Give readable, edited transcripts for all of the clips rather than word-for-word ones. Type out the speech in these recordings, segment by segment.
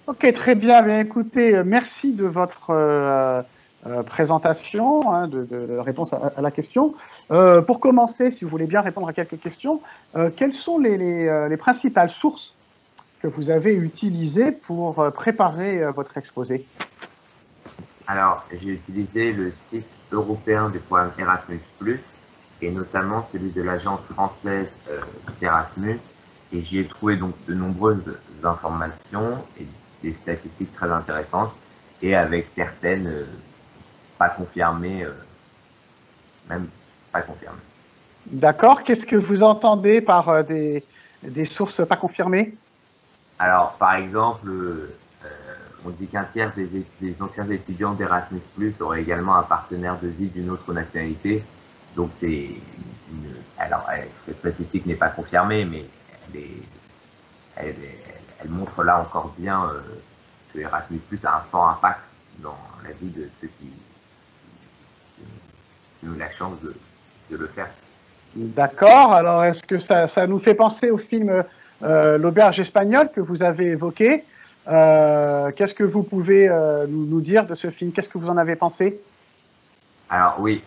Ok, très bien. Bien, écoutez, merci de votre présentation, hein, de réponse à la question. Pour commencer, si vous voulez bien répondre à quelques questions, quelles sont les principales sources que vous avez utilisées pour préparer votre exposé? Alors, j'ai utilisé le site européen du programme Erasmus+, et notamment celui de l'agence française d'Erasmus, et j'y ai trouvé donc de nombreuses informations et des statistiques très intéressantes, et avec certaines pas confirmées, même pas confirmées. D'accord. Qu'est-ce que vous entendez par des sources pas confirmées? Alors, par exemple, on dit qu'un tiers des anciens étudiants d'Erasmus+, auraient également un partenaire de vie d'une autre nationalité. Donc, alors, cette statistique n'est pas confirmée, mais elle, est, elle, est, elle montre là encore bien que Erasmus+, a un fort impact dans la vie de ceux qui ont eu la chance de le faire. D'accord. Alors, est-ce que ça nous fait penser au film L'Auberge espagnole que vous avez évoqué? Qu'est-ce que vous pouvez nous dire de ce film? Qu'est-ce que vous en avez pensé? Alors oui,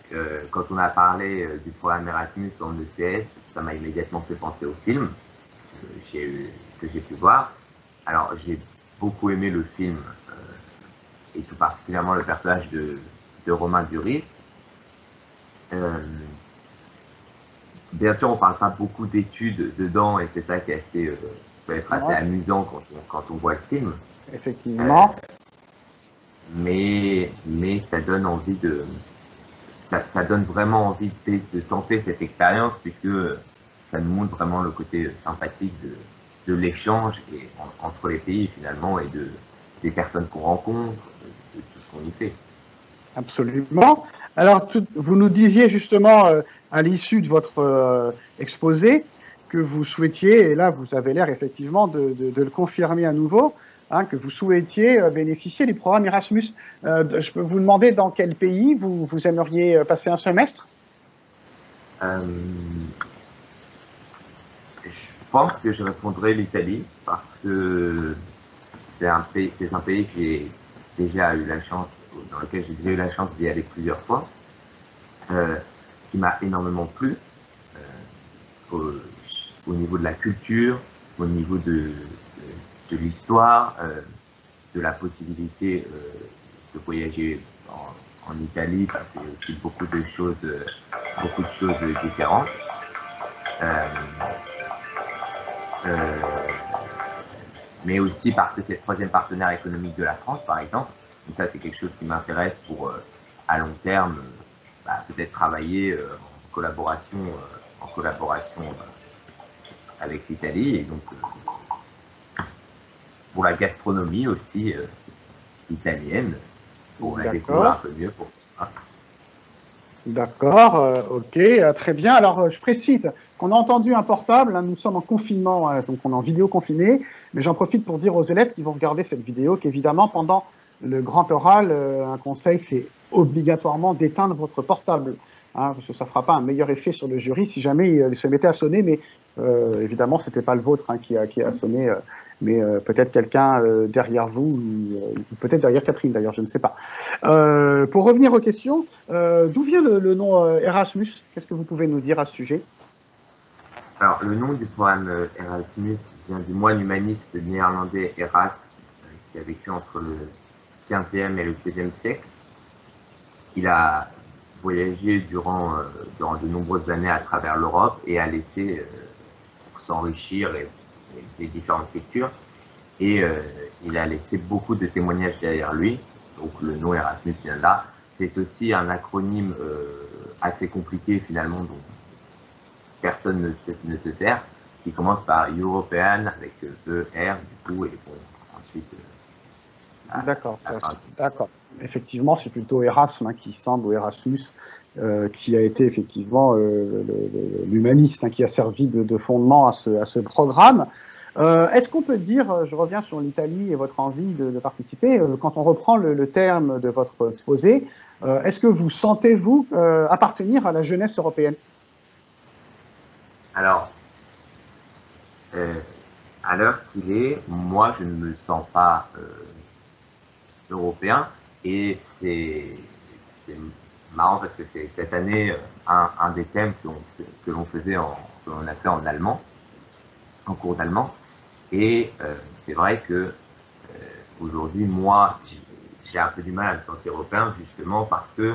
quand on a parlé du programme Erasmus en ECS, ça m'a immédiatement fait penser au film que j'ai pu voir. Alors j'ai beaucoup aimé le film et tout particulièrement le personnage de Romain Duris. Euh, Bien sûr, on parle pas beaucoup d'études dedans et c'est ça qui est assez, peut être assez Ouais, amusant quand on voit le film. Euh, effectivement. mais ça donne envie ça donne vraiment envie de tenter cette expérience puisque ça nous montre vraiment le côté sympathique de l'échange entre les pays finalement et des personnes qu'on rencontre, de tout ce qu'on y fait. Absolument. Alors, vous nous disiez justement à l'issue de votre exposé que vous souhaitiez, et là vous avez l'air effectivement de le confirmer à nouveau, hein, que vous souhaitiez bénéficier du programme Erasmus. Je peux vous demander dans quel pays vous aimeriez passer un semestre? Euh, je pense que je répondrai l'Italie parce que c'est un pays que j'ai déjà eu la chance, dans lequel j'ai déjà eu la chance d'y aller plusieurs fois, euh, qui m'a énormément plu. Au, Au niveau de la culture, au niveau de l'histoire, de la possibilité de voyager en Italie, parce que c'est aussi beaucoup de choses différentes. Euh, euh, mais aussi parce que c'est le troisième partenaire économique de la France, par exemple. Donc ça, c'est quelque chose qui m'intéresse pour, à long terme, peut-être travailler en collaboration avec l'Italie. Et donc, pour la gastronomie aussi italienne, pour la découvrir un D'accord. peu mieux. Hein. D'accord, ok, très bien. Alors, je précise qu'on a entendu un portable, hein, nous sommes en confinement, hein, donc on est en vidéo confinée, mais j'en profite pour dire aux élèves qui vont regarder cette vidéo qu'évidemment, pendant le grand oral, un conseil, c'est obligatoirement d'éteindre votre portable, hein, parce que ça ne fera pas un meilleur effet sur le jury si jamais il se mettait à sonner, mais évidemment, ce n'était pas le vôtre, hein, qui a sonné, mais peut-être quelqu'un derrière vous, ou peut-être derrière Catherine d'ailleurs, je ne sais pas. Pour revenir aux questions, d'où vient le nom Erasmus? Qu'est-ce que vous pouvez nous dire à ce sujet? Alors, le nom du programme Erasmus vient du moine humaniste néerlandais Erasme, qui a vécu entre le 15e et le 16e siècle. Il a voyagé durant de nombreuses années à travers l'Europe et a laissé, pour s'enrichir des différentes cultures, et il a laissé beaucoup de témoignages derrière lui. Donc le nom Erasmus vient de là. C'est aussi un acronyme assez compliqué finalement dont personne ne se sert, qui commence par European avec ER du coup et bon ensuite D'accord, la fin. d'accord. Effectivement, c'est plutôt Erasme, hein, qui semble, ou Erasmus, qui a été effectivement l'humaniste, hein, qui a servi de fondement à ce programme. Est-ce qu'on peut dire, je reviens sur l'Italie et votre envie de participer, quand on reprend le terme de votre exposé, est-ce que vous sentez-vous appartenir à la jeunesse européenne? Alors, euh, à l'heure qu'il est, moi, je ne me sens pas européen. Et c'est marrant parce que c'est cette année un des thèmes que l'on faisait, que l'on a fait en allemand, en cours d'allemand. Et c'est vrai que aujourd'hui, moi, j'ai un peu du mal à me sentir européen justement parce que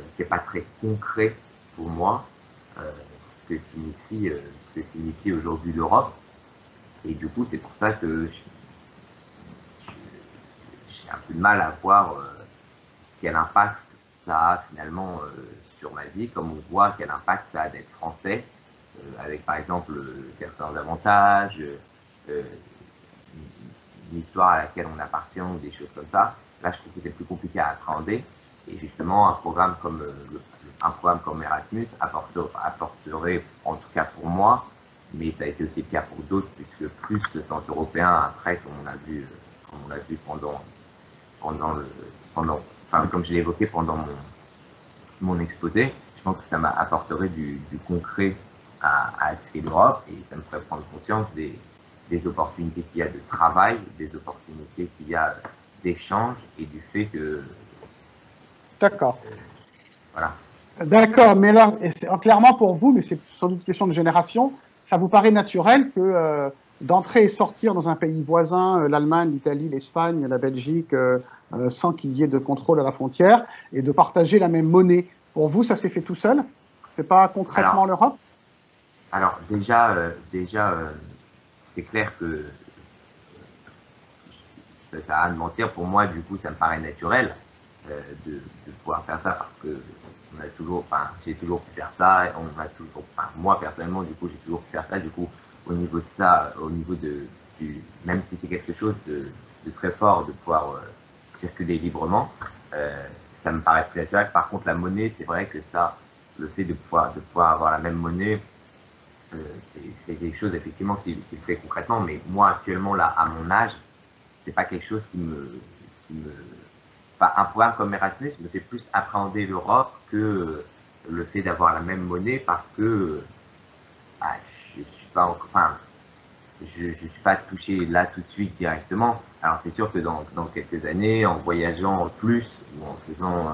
c'est pas très concret pour moi ce que signifie aujourd'hui l'Europe. Et du coup, c'est pour ça que j'ai un peu de mal à voir quel impact ça a finalement sur ma vie, comme on voit quel impact ça a d'être français, avec par exemple certains avantages, une histoire à laquelle on appartient ou des choses comme ça. Là, je trouve que c'est plus compliqué à appréhender. Et justement, un programme comme Erasmus apporterait, en tout cas pour moi, mais ça a été aussi le cas pour d'autres, puisque plus se sentent européens après, comme on l'a vu enfin, comme je l'ai évoqué pendant mon exposé, je pense que ça m'apporterait du concret à ce qu'est l'Europe et ça me ferait prendre conscience des opportunités qu'il y a de travail, des opportunités qu'il y a d'échange et du fait que. D'accord. Voilà. D'accord, mais là, clairement pour vous, mais c'est sans doute une question de génération, ça vous paraît naturel que d'entrer et sortir dans un pays voisin, l'Allemagne, l'Italie, l'Espagne, la Belgique, sans qu'il y ait de contrôle à la frontière, et de partager la même monnaie. Pour vous, ça s'est fait tout seul? C'est pas concrètement l'Europe? Alors déjà, c'est clair que ça sert à rien de mentir. Pour moi, du coup, ça me paraît naturel de pouvoir faire ça parce que j'ai toujours pu faire ça. Moi personnellement, du coup, j'ai toujours pu faire ça. Du coup, au niveau de ça, même si c'est quelque chose de très fort de pouvoir circuler librement, ça me paraît plus naturel. Par contre, la monnaie, c'est vrai que ça, le fait de pouvoir avoir la même monnaie, c'est quelque chose effectivement qui le fait concrètement. Mais moi, actuellement, là, à mon âge, c'est pas quelque chose un programme comme Erasmus me fait plus appréhender l'Europe que le fait d'avoir la même monnaie parce que je suis pas je suis pas touché là tout de suite directement. Alors c'est sûr que dans quelques années, en voyageant plus ou en faisant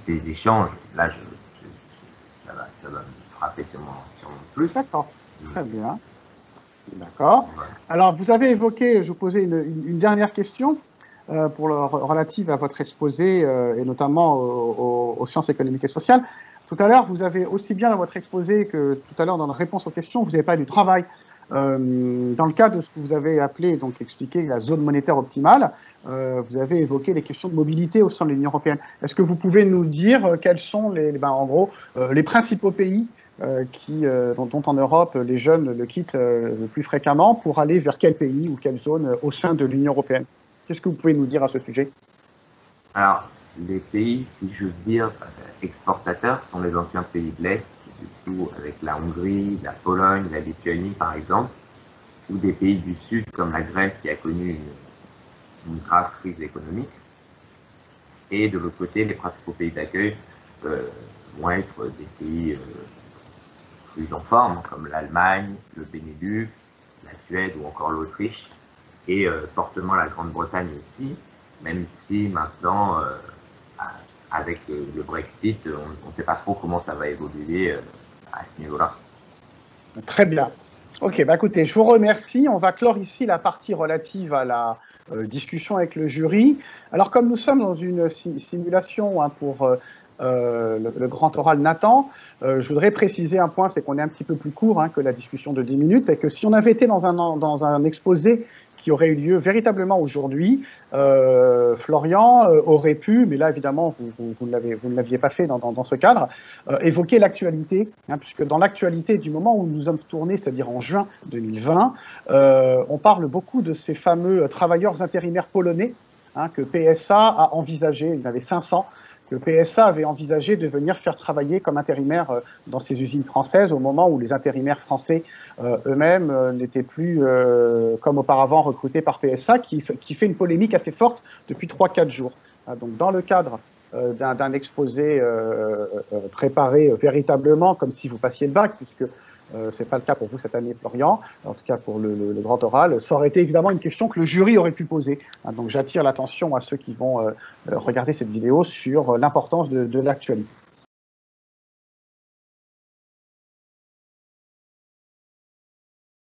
des échanges, là ça va me frapper sûrement plus. D'accord, très bien. D'accord. Ouais. Alors, vous avez évoqué, je vous posais une dernière question relative à votre exposé et notamment aux sciences économiques et sociales. Tout à l'heure, vous avez aussi bien dans votre exposé que tout à l'heure dans la réponse aux questions, vous avez parlé du travail. Dans le cadre de ce que vous avez appelé, donc expliqué la zone monétaire optimale, vous avez évoqué les questions de mobilité au sein de l'Union européenne. Est-ce que vous pouvez nous dire quels sont en gros, les principaux pays dont en Europe les jeunes le quittent le plus fréquemment pour aller vers quel pays ou quelle zone au sein de l'Union européenne? Qu'est-ce que vous pouvez nous dire à ce sujet? Alors, les pays, si je veux dire, exportateurs sont les anciens pays de l'Est, du coup avec la Hongrie, la Pologne, la Lituanie par exemple, ou des pays du Sud comme la Grèce qui a connu une grave crise économique. Et de l'autre côté, les principaux pays d'accueil vont être des pays plus en forme, comme l'Allemagne, le Benelux, la Suède ou encore l'Autriche, et fortement la Grande-Bretagne aussi, même si maintenant, avec le Brexit, on ne sait pas trop comment ça va évoluer à ce niveau-là. Très bien. Ok, bah écoutez, je vous remercie. On va clore ici la partie relative à la discussion avec le jury. Alors, comme nous sommes dans une simulation pour le grand oral Nathan, je voudrais préciser un point, c'est qu'on est un petit peu plus court que la discussion de 10 minutes, et que si on avait été dans un exposé qui aurait eu lieu véritablement aujourd'hui, Florian aurait pu, mais là évidemment vous ne l'aviez pas fait dans ce cadre, évoquer l'actualité, puisque dans l'actualité du moment où nous sommes tournés, c'est-à-dire en juin 2020, on parle beaucoup de ces fameux travailleurs intérimaires polonais que PSA a envisagé, il y en avait 500, que PSA avait envisagé de venir faire travailler comme intérimaires dans ces usines françaises au moment où les intérimaires français eux-mêmes n'étaient plus, comme auparavant, recrutés par PSA, qui fait une polémique assez forte depuis 3-4 jours. Donc, dans le cadre d'un exposé préparé véritablement comme si vous passiez le bac, puisque c'est pas le cas pour vous cette année, Florian, en tout cas pour le grand oral, ça aurait été évidemment une question que le jury aurait pu poser. Hein, donc j'attire l'attention à ceux qui vont regarder cette vidéo sur l'importance de l'actualité.